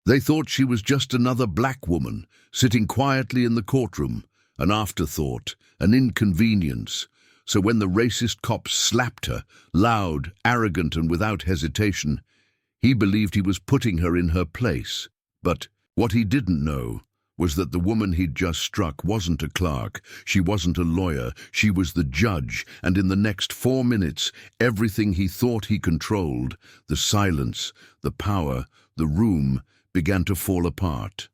They thought she was just another black woman, sitting quietly in the courtroom, an afterthought, an inconvenience. So when the racist cops slapped her, loud, arrogant, and without hesitation, he believed he was putting her in her place. But what he didn't know was that the woman he'd just struck wasn't a clerk, she wasn't a lawyer, she was the judge, and in the next 4 minutes, everything he thought he controlled, the silence, the power, the room, began to fall apart.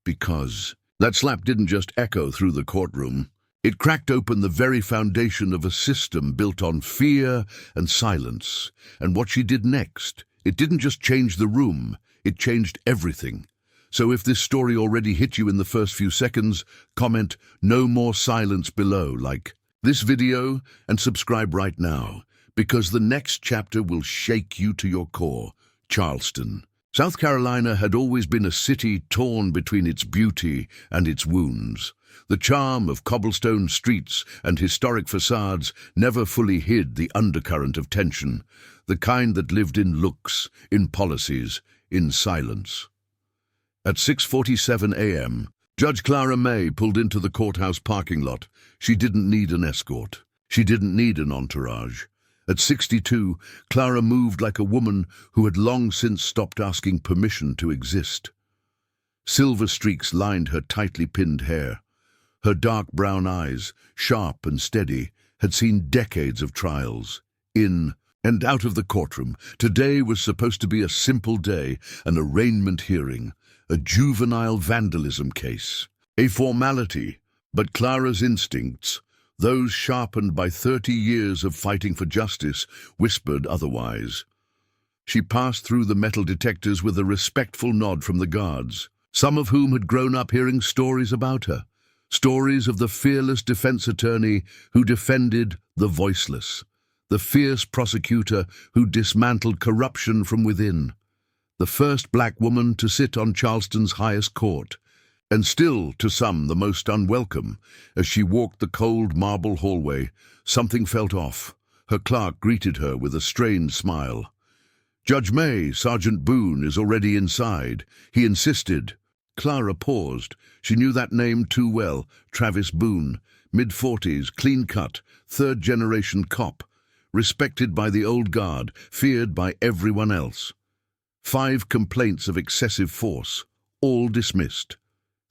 Because that slap didn't just echo through the courtroom. It cracked open the very foundation of a system built on fear and silence. And what she did next, it didn't just change the room, it changed everything. So if this story already hit you in the first few seconds, comment "no more silence" below, like this video, and subscribe right now, because the next chapter will shake you to your core. Charleston, South Carolina had always been a city torn between its beauty and its wounds. The charm of cobblestone streets and historic facades never fully hid the undercurrent of tension, the kind that lived in looks, in policies, in silence. At 6:47 a.m., Judge Clara May pulled into the courthouse parking lot. She didn't need an escort. She didn't need an entourage. At 62, Clara moved like a woman who had long since stopped asking permission to exist. Silver streaks lined her tightly pinned hair. Her dark brown eyes, sharp and steady, had seen decades of trials. In and out of the courtroom, today was supposed to be a simple day, an arraignment hearing, a juvenile vandalism case, a formality, but Clara's instincts, those sharpened by 30 years of fighting for justice, whispered otherwise. She passed through the metal detectors with a respectful nod from the guards, some of whom had grown up hearing stories about her, stories of the fearless defense attorney who defended the voiceless, the fierce prosecutor who dismantled corruption from within, the first black woman to sit on Charleston's highest court, and still, to some, the most unwelcome. As she walked the cold marble hallway, something felt off. Her clerk greeted her with a strained smile. "Judge May, Sergeant Boone, is already inside," he insisted. Clara paused. She knew that name too well. Travis Boone, mid-40s, clean-cut, third-generation cop, respected by the old guard, feared by everyone else. 5 complaints of excessive force, all dismissed.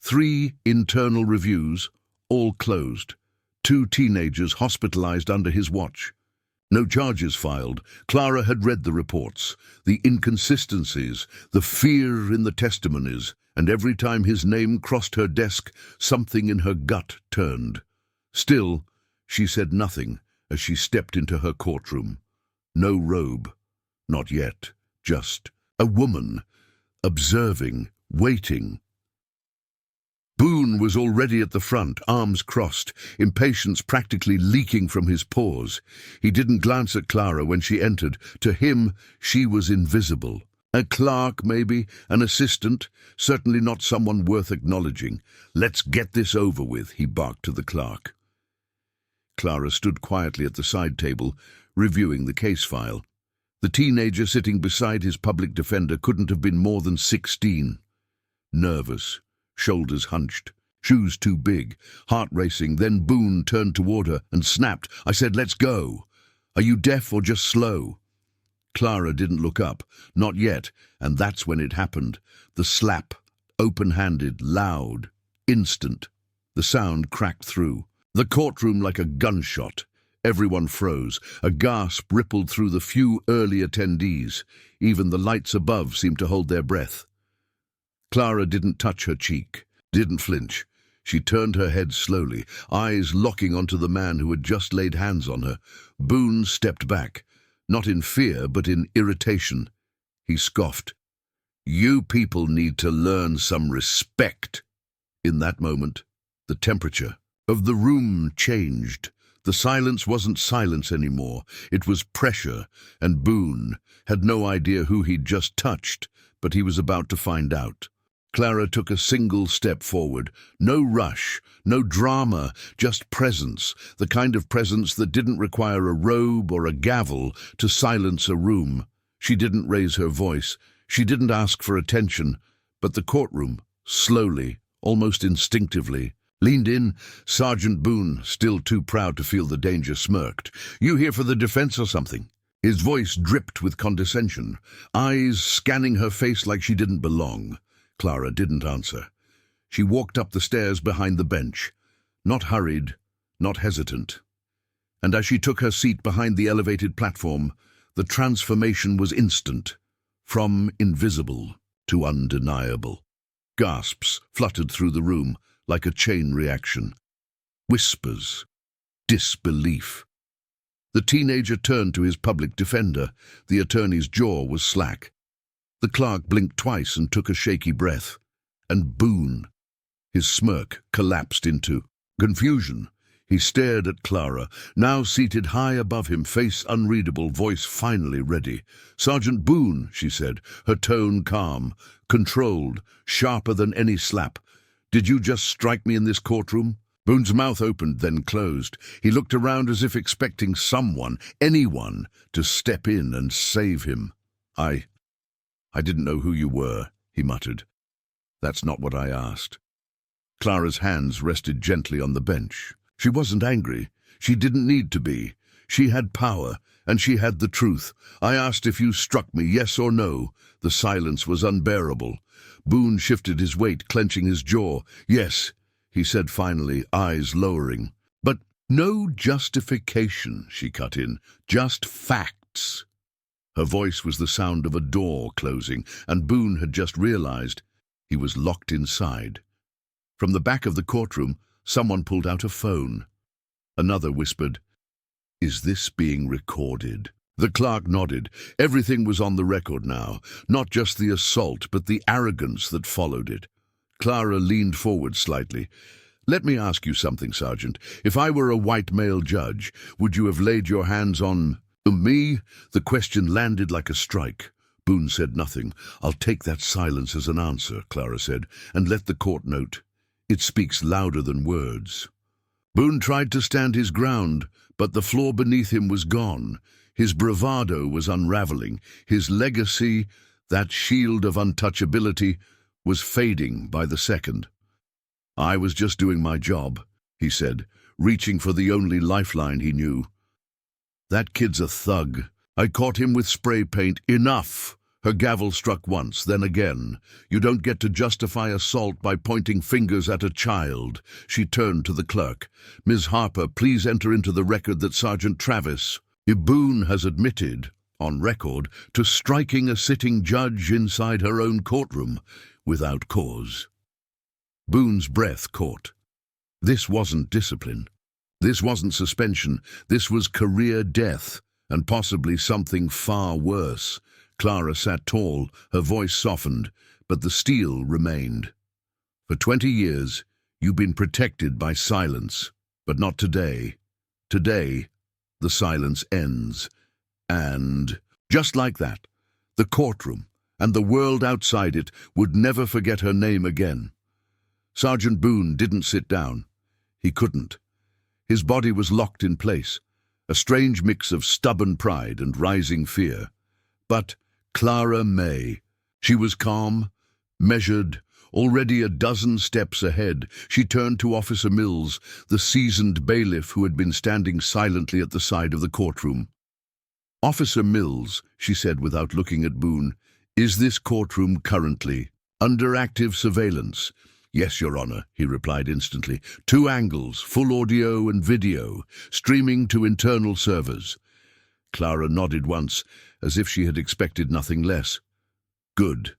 3 internal reviews, all closed. 2 teenagers hospitalized under his watch. No charges filed. Clara had read the reports, the inconsistencies, the fear in the testimonies, and every time his name crossed her desk, something in her gut turned. Still, she said nothing as she stepped into her courtroom. No robe. Not yet. Just a woman, observing, waiting. Boone was already at the front, arms crossed, impatience practically leaking from his pores. He didn't glance at Clara when she entered. To him, she was invisible. A clerk, maybe, an assistant, certainly not someone worth acknowledging. "Let's get this over with," he barked to the clerk. Clara stood quietly at the side table, reviewing the case file. The teenager sitting beside his public defender couldn't have been more than 16. Nervous, shoulders hunched, shoes too big, heart racing. Then Boone turned toward her and snapped, "I said, let's go. Are you deaf or just slow?" Clara didn't look up, not yet, and that's when it happened. The slap, open-handed, loud, instant. The sound cracked through the courtroom like a gunshot. Everyone froze. A gasp rippled through the few early attendees. Even the lights above seemed to hold their breath. Clara didn't touch her cheek, didn't flinch. She turned her head slowly, eyes locking onto the man who had just laid hands on her. Boone stepped back, not in fear, but in irritation. He scoffed. "You people need to learn some respect." In that moment, the temperature of the room changed. The silence wasn't silence anymore. It was pressure, and Boone had no idea who he'd just touched, but he was about to find out. Clara took a single step forward. No rush, no drama, just presence, the kind of presence that didn't require a robe or a gavel to silence a room. She didn't raise her voice. She didn't ask for attention, But the courtroom, slowly, almost instinctively, leaned in. Sergeant Boone, still too proud to feel the danger, smirked. "You here for the defense or something?" His voice dripped with condescension, eyes scanning her face like she didn't belong. Clara didn't answer. She walked up the stairs behind the bench, not hurried, not hesitant. And as she took her seat behind the elevated platform, the transformation was instant, from invisible to undeniable. Gasps fluttered through the room like a chain reaction. Whispers. Disbelief. The teenager turned to his public defender. The attorney's jaw was slack. The clerk blinked twice and took a shaky breath. And Boone, his smirk collapsed into confusion. He stared at Clara, now seated high above him, face unreadable, voice finally ready. "Sergeant Boone," she said, her tone calm, controlled, sharper than any slap. "Did you just strike me in this courtroom?" Boone's mouth opened, then closed. He looked around as if expecting someone, anyone, to step in and save him. I didn't know who you were," he muttered. "That's not what I asked." Clara's hands rested gently on the bench. She wasn't angry. She didn't need to be. She had power, and she had the truth. "I asked if you struck me, yes or no." The silence was unbearable. Boone shifted his weight, clenching his jaw. "Yes," he said finally, eyes lowering. "But no justification," she cut in. "Just facts." Her voice was the sound of a door closing, and Boone had just realized he was locked inside. From the back of the courtroom, someone pulled out a phone. Another whispered, "Is this being recorded?" The clerk nodded. Everything was on the record now, not just the assault, but the arrogance that followed it. Clara leaned forward slightly. "Let me ask you something, Sergeant. If I were a white male judge, would you have laid your hands on me?" The question landed like a strike. Boone said nothing. "I'll take that silence as an answer," Clara said, "and let the court note. It speaks louder than words." Boone tried to stand his ground, but the floor beneath him was gone. His bravado was unraveling. His legacy, that shield of untouchability, was fading by the second. "I was just doing my job," he said, reaching for the only lifeline he knew. "That kid's a thug. I caught him with spray paint. Enough!" Her gavel struck once, then again. "You don't get to justify assault by pointing fingers at a child." She turned to the clerk. "Ms. Harper, please enter into the record that Sergeant Travis Boone has admitted, on record, to striking a sitting judge inside her own courtroom, without cause." Boone's breath caught. This wasn't discipline. This wasn't suspension. This was career death, and possibly something far worse. Clara sat tall, her voice softened, but the steel remained. "For 20 years, you've been protected by silence, but not today. Today, the silence ends. And just like that, the courtroom and the world outside it would never forget her name again." Sergeant Boone didn't sit down. He couldn't. His body was locked in place, a strange mix of stubborn pride and rising fear. But Clara May. She was calm, measured, already a dozen steps ahead. She turned to Officer Mills, the seasoned bailiff who had been standing silently at the side of the courtroom. "Officer Mills," she said without looking at Boone, "is this courtroom currently under active surveillance?" "Yes, Your Honor," he replied instantly. "2 angles, full audio and video, streaming to internal servers." Clara nodded once, as if she had expected nothing less. "Good.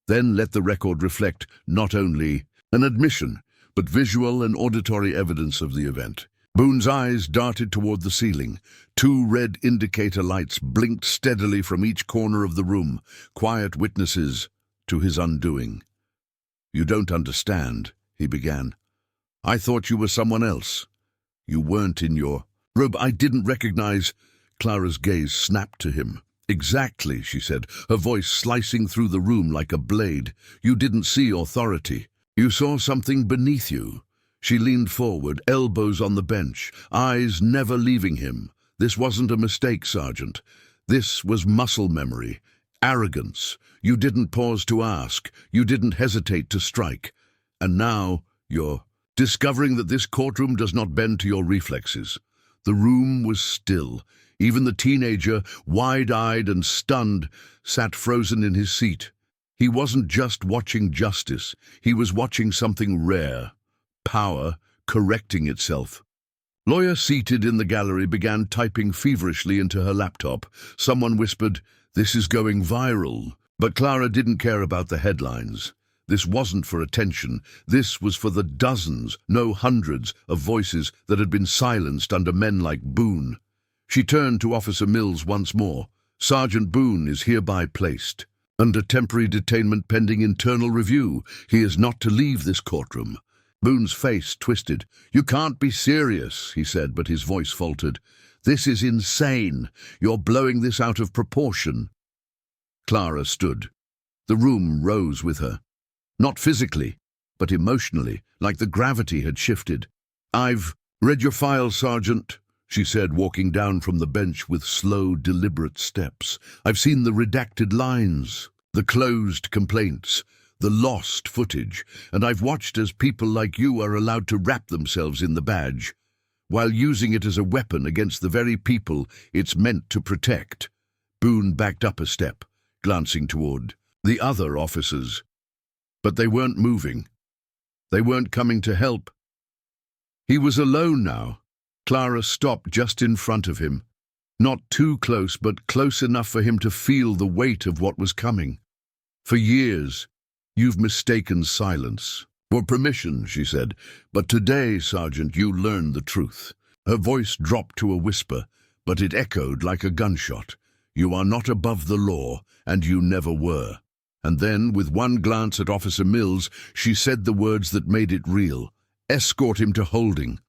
Then let the record reflect not only an admission, but visual and auditory evidence of the event." Boone's eyes darted toward the ceiling. 2 red indicator lights blinked steadily from each corner of the room, quiet witnesses to his undoing. "You don't understand," he began. "I thought you were someone else. You weren't in your robe. I didn't recognize." Clara's gaze snapped to him. "Exactly," she said, her voice slicing through the room like a blade. "You didn't see authority. You saw something beneath you." She leaned forward, elbows on the bench, eyes never leaving him. "This wasn't a mistake, Sergeant. This was muscle memory, arrogance. You didn't pause to ask. You didn't hesitate to strike. And now you're discovering that this courtroom does not bend to your reflexes. The room was still. Even the teenager, wide-eyed and stunned, sat frozen in his seat. He wasn't just watching justice. He was watching something rare. Power correcting itself. Lawyer seated in the gallery began typing feverishly into her laptop. Someone whispered, "This is going viral." But Clara didn't care about the headlines. This wasn't for attention. This was for the dozens, no hundreds, of voices that had been silenced under men like Boone. She turned to Officer Mills once more. "Sergeant Boone is hereby placed under temporary detainment pending internal review. He is not to leave this courtroom." Boone's face twisted. "You can't be serious," he said, but his voice faltered. "This is insane. You're blowing this out of proportion." Clara stood. The room rose with her. Not physically, but emotionally, like the gravity had shifted. "I've read your file, Sergeant," she said, walking down from the bench with slow, deliberate steps. "I've seen the redacted lines, the closed complaints, the lost footage, and I've watched as people like you are allowed to wrap themselves in the badge, while using it as a weapon against the very people it's meant to protect." Boone backed up a step, glancing toward the other officers. But they weren't moving. They weren't coming to help. He was alone now. Clara stopped just in front of him. Not too close, but close enough for him to feel the weight of what was coming. "For years, you've mistaken silence for permission," she said. "But today, Sergeant, you learned the truth." Her voice dropped to a whisper, but it echoed like a gunshot. "You are not above the law, and you never were." And then, with one glance at Officer Mills, she said the words that made it real. "Escort him to holding."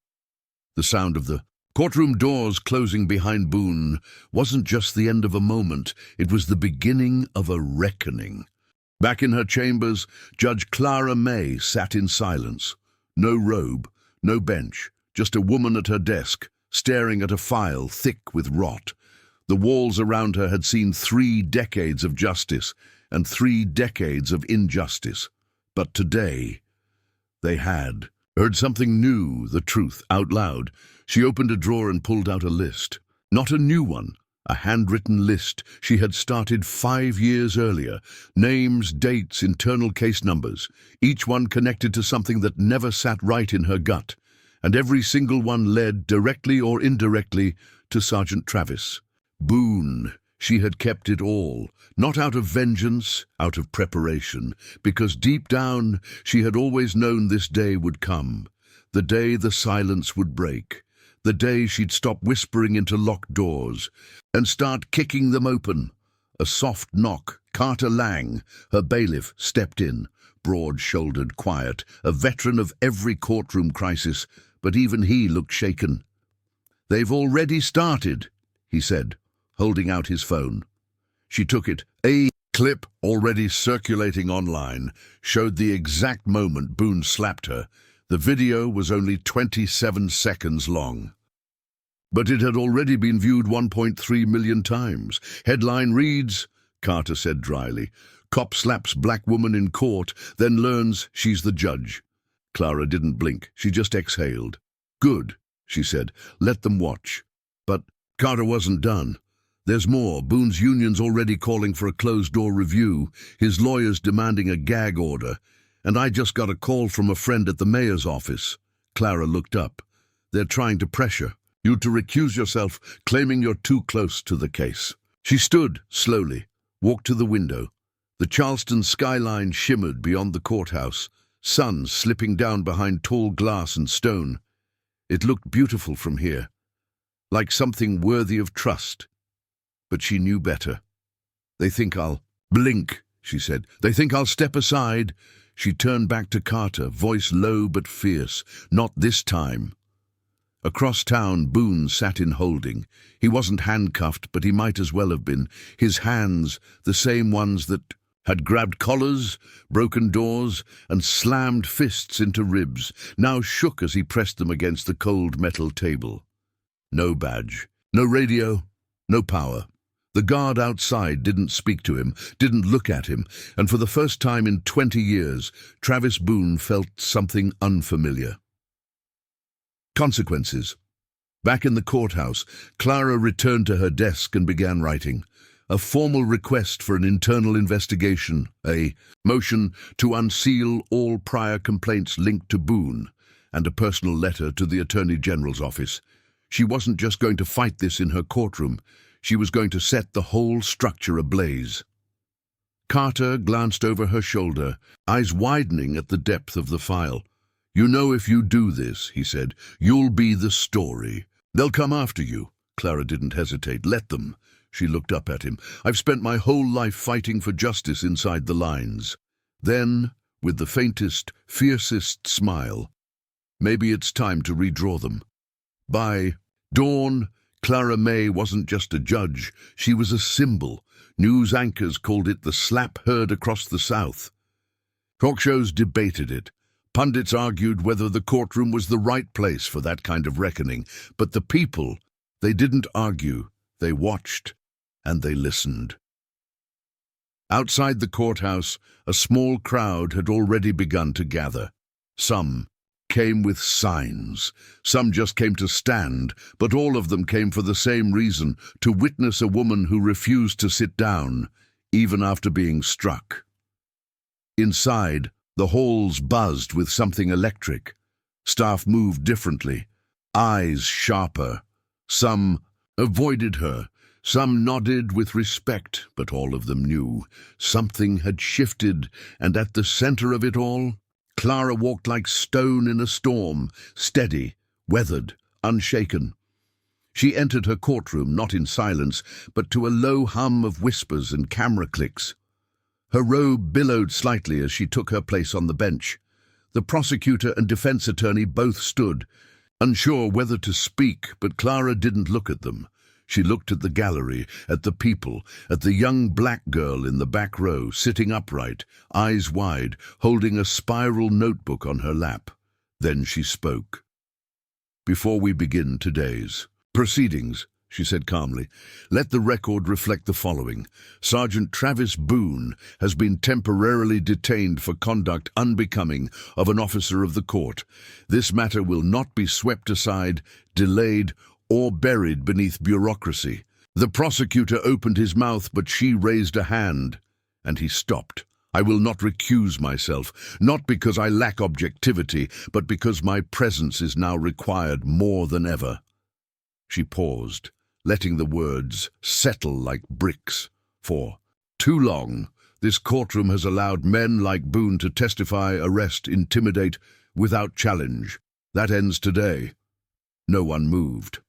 The sound of the courtroom doors closing behind Boone wasn't just the end of a moment, it was the beginning of a reckoning. Back in her chambers, Judge Clara May sat in silence. No robe, no bench, just a woman at her desk, staring at a file thick with rot. The walls around her had seen 3 decades of justice and 3 decades of injustice. But today, they had heard something new, the truth, out loud. She opened a drawer and pulled out a list. Not a new one, a handwritten list she had started 5 years earlier. Names, dates, internal case numbers, each one connected to something that never sat right in her gut. And every single one led, directly or indirectly, to Sergeant Travis. Boone. She had kept it all, not out of vengeance, out of preparation, because deep down she had always known this day would come, the day the silence would break, the day she'd stop whispering into locked doors and start kicking them open. A soft knock. Carter Lang, her bailiff, stepped in, broad-shouldered, quiet, a veteran of every courtroom crisis, but even he looked shaken. "They've already started," he said, holding out his phone. She took it. A clip already circulating online showed the exact moment Boone slapped her. The video was only 27 seconds long. But it had already been viewed 1.3 million times. Headline reads, Carter said dryly, "Cop slaps black woman in court, then learns she's the judge." Clara didn't blink. She just exhaled. "Good," she said. "Let them watch." But Carter wasn't done. "There's more. Boone's union's already calling for a closed-door review, his lawyers demanding a gag order, and I just got a call from a friend at the mayor's office." Clara looked up. "They're trying to pressure you to recuse yourself, claiming you're too close to the case." She stood slowly, walked to the window. The Charleston skyline shimmered beyond the courthouse, sun slipping down behind tall glass and stone. It looked beautiful from here, like something worthy of trust. But she knew better. "They think I'll blink," she said. "They think I'll step aside." She turned back to Carter, voice low but fierce. "Not this time." Across town, Boone sat in holding. He wasn't handcuffed, but he might as well have been. His hands, the same ones that had grabbed collars, broken doors, and slammed fists into ribs, now shook as he pressed them against the cold metal table. No badge, no radio, no power. The guard outside didn't speak to him, didn't look at him, and for the first time in 20 years, Travis Boone felt something unfamiliar. Consequences. Back in the courthouse, Clara returned to her desk and began writing. A formal request for an internal investigation, a motion to unseal all prior complaints linked to Boone, and a personal letter to the Attorney General's office. She wasn't just going to fight this in her courtroom, she was going to set the whole structure ablaze. Carter glanced over her shoulder, eyes widening at the depth of the file. "You know if you do this," he said, "you'll be the story. They'll come after you." Clara didn't hesitate. "Let them." She looked up at him. "I've spent my whole life fighting for justice inside the lines." Then, with the faintest, fiercest smile, "Maybe it's time to redraw them." By dawn, Clara May wasn't just a judge, she was a symbol. News anchors called it the slap heard across the South. Talk shows debated it. Pundits argued whether the courtroom was the right place for that kind of reckoning. But the people, they didn't argue. They watched and they listened. Outside the courthouse, a small crowd had already begun to gather. Some came with signs. Some just came to stand, but all of them came for the same reason, to witness a woman who refused to sit down, even after being struck. Inside, the halls buzzed with something electric. Staff moved differently, eyes sharper. Some avoided her, some nodded with respect, but all of them knew something had shifted, and at the center of it all, Clara walked like stone in a storm, steady, weathered, unshaken. She entered her courtroom not in silence, but to a low hum of whispers and camera clicks. Her robe billowed slightly as she took her place on the bench. The prosecutor and defense attorney both stood, unsure whether to speak, but Clara didn't look at them. She looked at the gallery, at the people, at the young black girl in the back row, sitting upright, eyes wide, holding a spiral notebook on her lap. Then she spoke. "Before we begin today's proceedings," she said calmly, "let the record reflect the following. Sergeant Travis Boone has been temporarily detained for conduct unbecoming of an officer of the court. This matter will not be swept aside, delayed, or buried beneath bureaucracy." The prosecutor opened his mouth, but she raised a hand, and he stopped. "I will not recuse myself, not because I lack objectivity, but because my presence is now required more than ever." She paused, letting the words settle like bricks. "For too long, this courtroom has allowed men like Boone to testify, arrest, intimidate, without challenge. That ends today." No one moved.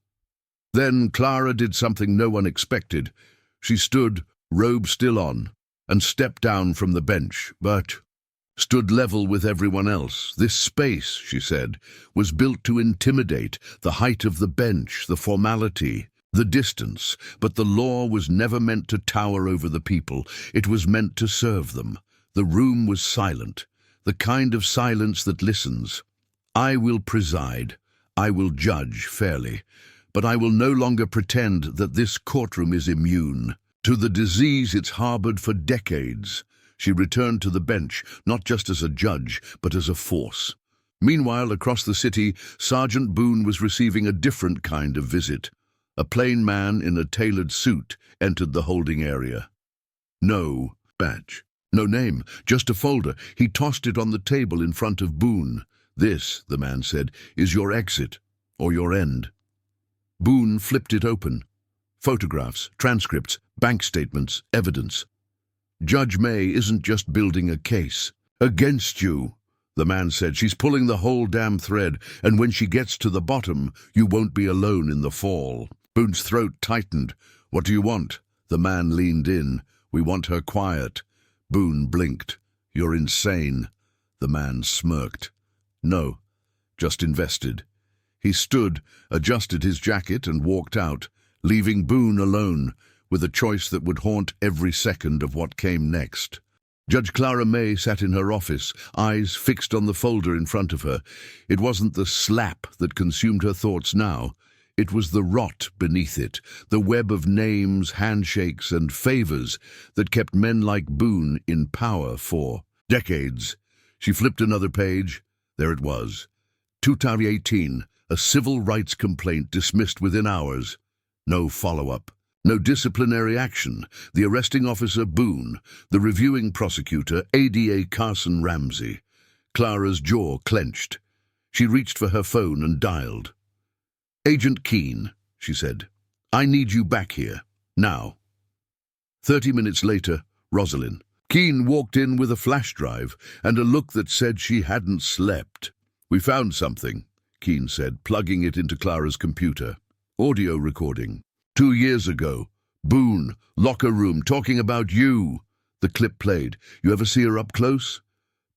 Then Clara did something no one expected. She stood, robe still on, and stepped down from the bench, but stood level with everyone else. "This space," she said, "was built to intimidate, the height of the bench, the formality, the distance, but the law was never meant to tower over the people. It was meant to serve them." The room was silent, the kind of silence that listens. "I will preside. I will judge fairly. But I will no longer pretend that this courtroom is immune to the disease it's harbored for decades." She returned to the bench, not just as a judge, but as a force. Meanwhile, across the city, Sergeant Boone was receiving a different kind of visit. A plain man in a tailored suit entered the holding area. No badge, no name, just a folder. He tossed it on the table in front of Boone. "This," the man said, "is your exit, or your end." Boone flipped it open. Photographs, transcripts, bank statements, evidence. "Judge May isn't just building a case against you," the man said. "She's pulling the whole damn thread, and when she gets to the bottom, you won't be alone in the fall." Boone's throat tightened. "What do you want?" The man leaned in. "We want her quiet." Boone blinked. "You're insane." The man smirked. "No, just invested." He stood, adjusted his jacket, and walked out, leaving Boone alone, with a choice that would haunt every second of what came next. Judge Clara May sat in her office, eyes fixed on the folder in front of her. It wasn't the slap that consumed her thoughts now. It was the rot beneath it, the web of names, handshakes, and favors that kept men like Boone in power for decades. She flipped another page. There it was. 2018, a civil rights complaint dismissed within hours. No follow-up. No disciplinary action. The arresting officer, Boone. The reviewing prosecutor, ADA Carson Ramsey. Clara's jaw clenched. She reached for her phone and dialed. "Agent Keene," she said. "I need you back here. Now." 30 minutes later, Rosalind. Keene walked in with a flash drive and a look that said she hadn't slept. "We found something," Keene said, plugging it into Clara's computer. "Audio recording. 2 years ago. Boone, locker room, talking about you." The clip played. "You ever see her up close?"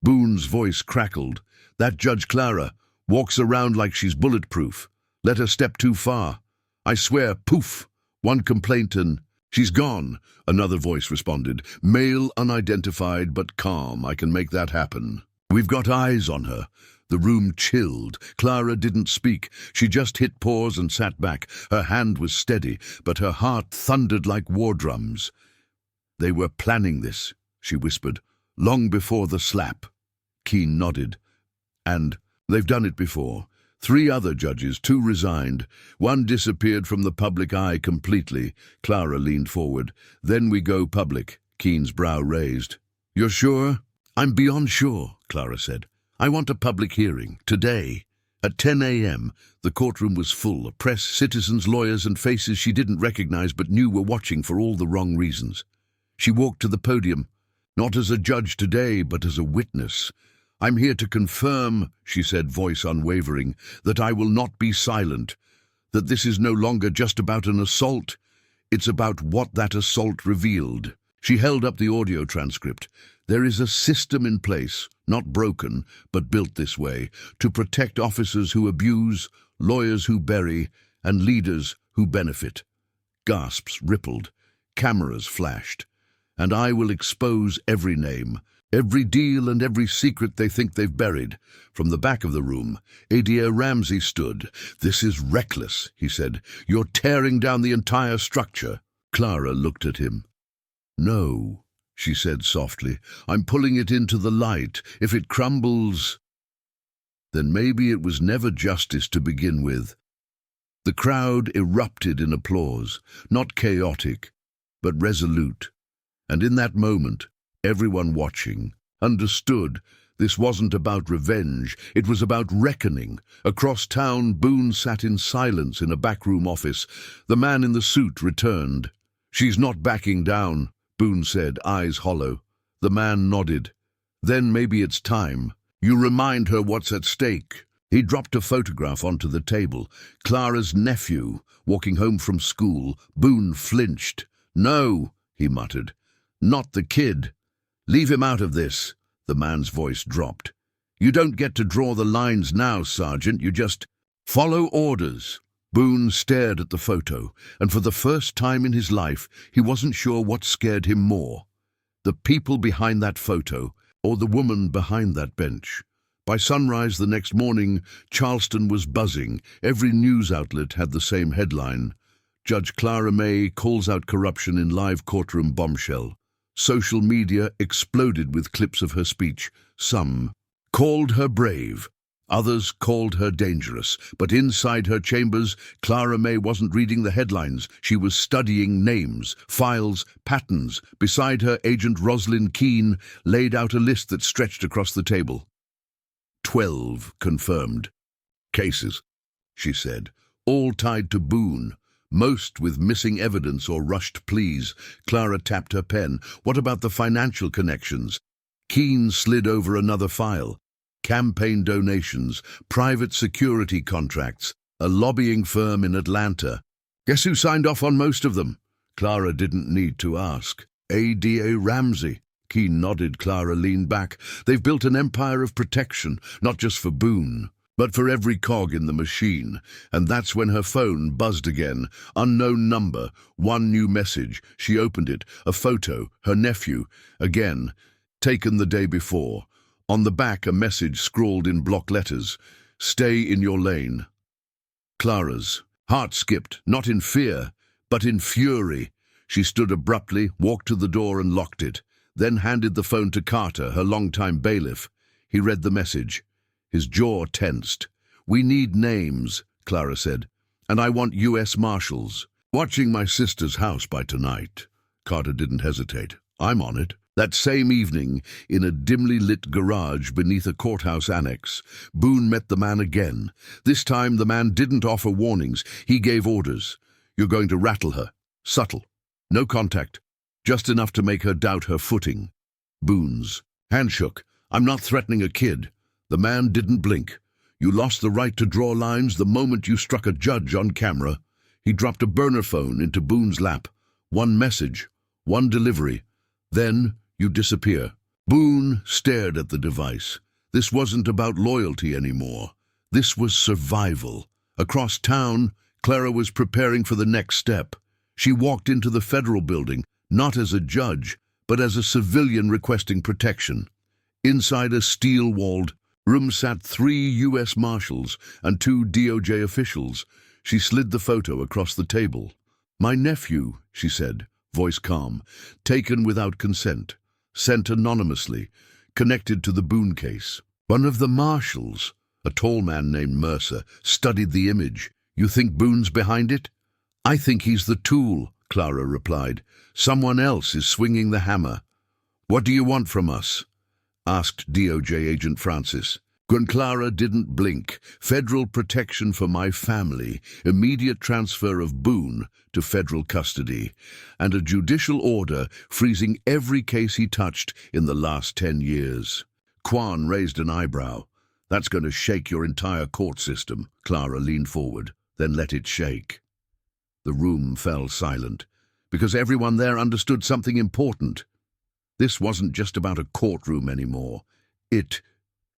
Boone's voice crackled. "That Judge Clara walks around like she's bulletproof. Let her step too far. I swear, poof, one complaint and she's gone." Another voice responded. "Male unidentified but calm. I can make that happen. We've got eyes on her." The room chilled. Clara didn't speak. She just hit pause and sat back. Her hand was steady, but her heart thundered like war drums. "They were planning this," she whispered, "long before the slap." Keene nodded. "And they've done it before. 3 other judges, 2 resigned. 1 disappeared from the public eye completely." Clara leaned forward. "Then we go public." Keene's brow raised. "You're sure?" "I'm beyond sure," Clara said. "I want a public hearing, today." At 10 a.m., the courtroom was full of press, citizens, lawyers, and faces she didn't recognize but knew were watching for all the wrong reasons. She walked to the podium, not as a judge today, but as a witness. "I'm here to confirm," she said, voice unwavering, "that I will not be silent, that this is no longer just about an assault. It's about what that assault revealed." She held up the audio transcript. "There is a system in place, not broken, but built this way, to protect officers who abuse, lawyers who bury, and leaders who benefit." Gasps rippled. Cameras flashed. "And I will expose every name, every deal and every secret they think they've buried." From the back of the room, ADA Ramsey stood. "This is reckless," he said. "You're tearing down the entire structure." Clara looked at him. "No," she said softly. "I'm pulling it into the light. If it crumbles, then maybe it was never justice to begin with." The crowd erupted in applause, not chaotic, but resolute. And in that moment, everyone watching understood this wasn't about revenge, it was about reckoning. Across town, Boone sat in silence in a backroom office. The man in the suit returned. "She's not backing down," Boone said, eyes hollow. The man nodded. "Then maybe it's time. You remind her what's at stake." He dropped a photograph onto the table. Clara's nephew, walking home from school. Boone flinched. "No," he muttered. "Not the kid. Leave him out of this." The man's voice dropped. "You don't get to draw the lines now, Sergeant. You just follow orders." Boone stared at the photo, and for the first time in his life, he wasn't sure what scared him more: the people behind that photo or the woman behind that bench. By sunrise the next morning, Charleston was buzzing. Every news outlet had the same headline: "Judge Clara May calls out corruption in live courtroom bombshell." Social media exploded with clips of her speech. Some called her brave. Others called her dangerous. But inside her chambers, Clara May wasn't reading the headlines. She was studying names, files, patterns. Beside her, Agent Rosalind Keene laid out a list that stretched across the table. 12 confirmed cases, she said, all tied to Boone, most with missing evidence or rushed pleas. Clara tapped her pen. "What about the financial connections?" Keene slid over another file. Campaign donations, private security contracts, a lobbying firm in Atlanta. "Guess who signed off on most of them?" Clara didn't need to ask. ADA Ramsey. Keene nodded. Clara leaned back. "They've built an empire of protection, not just for Boone, but for every cog in the machine." And that's when her phone buzzed again. Unknown number, one new message. She opened it. A photo, her nephew, again, taken the day before. On the back, a message scrawled in block letters: "Stay in your lane." Clara's Heart skipped, not in fear, but in fury. She stood abruptly, walked to the door and locked it, then handed the phone to Carter, her longtime bailiff. He read the message. His jaw tensed. "We need names," Clara said, "and I want U.S. Marshals. Watching my sister's house by tonight." Carter didn't hesitate. "I'm on it." That same evening, in a dimly lit garage beneath a courthouse annex, Boone met the man again. This time the man didn't offer warnings. He gave orders. "You're going to rattle her. Subtle. No contact. Just enough to make her doubt her footing." Boone's hand shook. "I'm not threatening a kid." The man didn't blink. "You lost the right to draw lines the moment you struck a judge on camera." He dropped a burner phone into Boone's lap. "One message. One delivery. Then you disappear." Boone stared at the device. This wasn't about loyalty anymore. This was survival. Across town, Clara was preparing for the next step. She walked into the federal building, not as a judge, but as a civilian requesting protection. Inside a steel-walled room sat 3 U.S. Marshals and 2 DOJ officials. She slid the photo across the table. "My nephew," she said, voice calm, "taken without consent, sent anonymously, connected to the Boone case." One of the Marshals, a tall man named Mercer, studied the image. "You think Boone's behind it?" "I think he's the tool," Clara replied. "Someone else is swinging the hammer." "What do you want from us?" asked DOJ agent Francis. Clara didn't blink. "Federal protection for my family, immediate transfer of Boone to federal custody, and a judicial order freezing every case he touched in the last 10 years. Quan raised an eyebrow. "That's going to shake your entire court system." Clara leaned forward, then let it shake. The room fell silent, because everyone there understood something important. This wasn't just about a courtroom anymore. It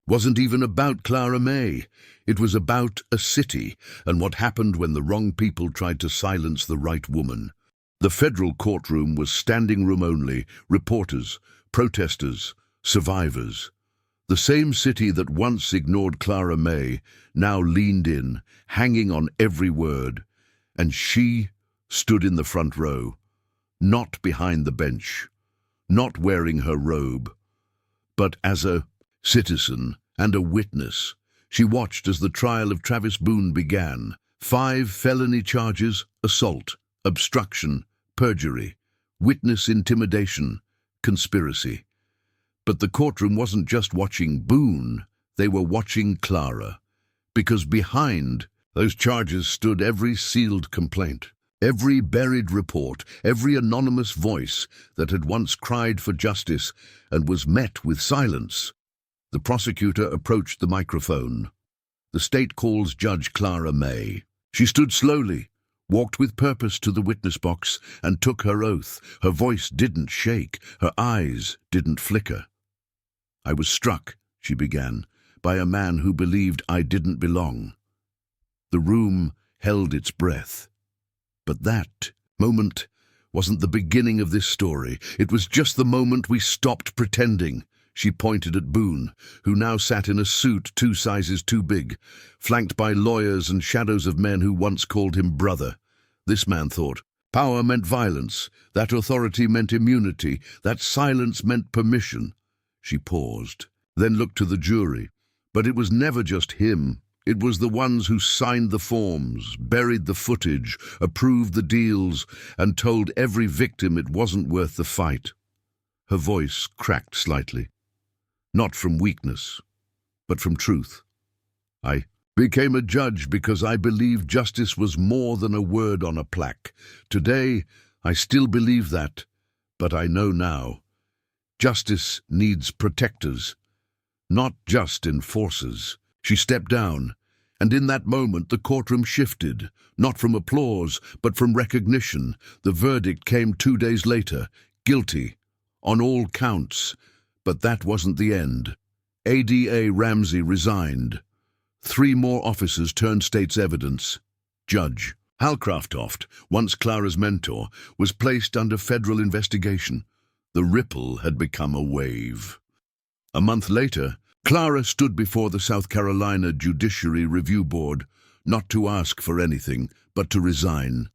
wasn't even about Clara May. It was about a city and what happened when the wrong people tried to silence the right woman. The federal courtroom was standing room only, reporters, protesters, survivors. The same city that once ignored Clara May now leaned in, hanging on every word, and she stood in the front row, not behind the bench, not wearing her robe, but as a citizen and a witness. She watched as the trial of Travis Boone began. 5 felony charges: assault, obstruction, perjury, witness intimidation, conspiracy. But the courtroom wasn't just watching Boone, they were watching Clara. Because behind those charges stood every sealed complaint, every buried report, every anonymous voice that had once cried for justice and was met with silence. The prosecutor approached the microphone. "The state calls Judge Clara May." She stood slowly, walked with purpose to the witness box, and took her oath. Her voice didn't shake, her eyes didn't flicker. "I was struck," she began, "by a man who believed I didn't belong." The room held its breath. But that moment wasn't the beginning of this story. It was just the moment we stopped pretending. She pointed at Boone, who now sat in a suit 2 sizes too big, flanked by lawyers and shadows of men who once called him brother. This man thought power meant violence, that authority meant immunity, that silence meant permission. She paused, then looked to the jury. But it was never just him. It was the ones who signed the forms, buried the footage, approved the deals, and told every victim it wasn't worth the fight. Her voice cracked slightly. Not from weakness, but from truth. "I became a judge because I believed justice was more than a word on a plaque. Today, I still believe that, but I know now. Justice needs protectors, not just enforcers." She stepped down, and in that moment the courtroom shifted, not from applause, but from recognition. The verdict came 2 days later, guilty, on all counts. But that wasn't the end. ADA Ramsey resigned. 3 more officers turned state's evidence. Judge Hal Craftoft, once Clara's mentor, was placed under federal investigation. The ripple had become a wave. A month later, Clara stood before the South Carolina Judiciary Review Board, not to ask for anything, but to resign.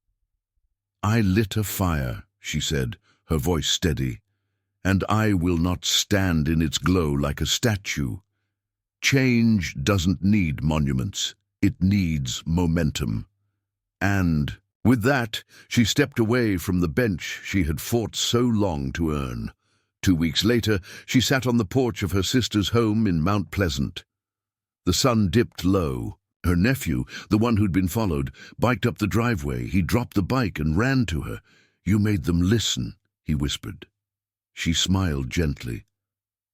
"I lit a fire," she said, her voice steady, "and I will not stand in its glow like a statue. Change doesn't need monuments, it needs momentum." And with that, she stepped away from the bench she had fought so long to earn. 2 weeks later, she sat on the porch of her sister's home in Mount Pleasant. The sun dipped low. Her nephew, the one who'd been followed, biked up the driveway. He dropped the bike and ran to her. "You made them listen," he whispered. She smiled gently.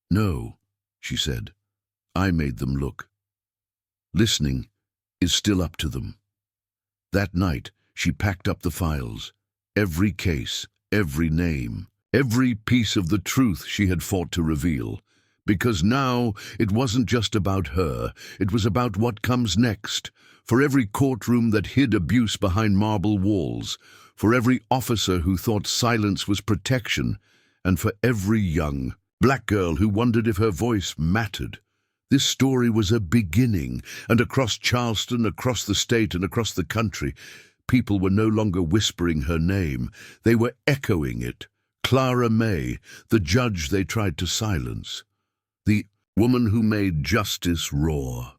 "No," she said, "I made them look. Listening is still up to them." That night, she packed up the files. Every case, every name, every piece of the truth she had fought to reveal. Because now it wasn't just about her, it was about what comes next. For every courtroom that hid abuse behind marble walls, for every officer who thought silence was protection, and for every young black girl who wondered if her voice mattered. This story was a beginning, and across Charleston, across the state, and across the country, people were no longer whispering her name. They were echoing it. Clara May, the judge they tried to silence. The woman who made justice roar.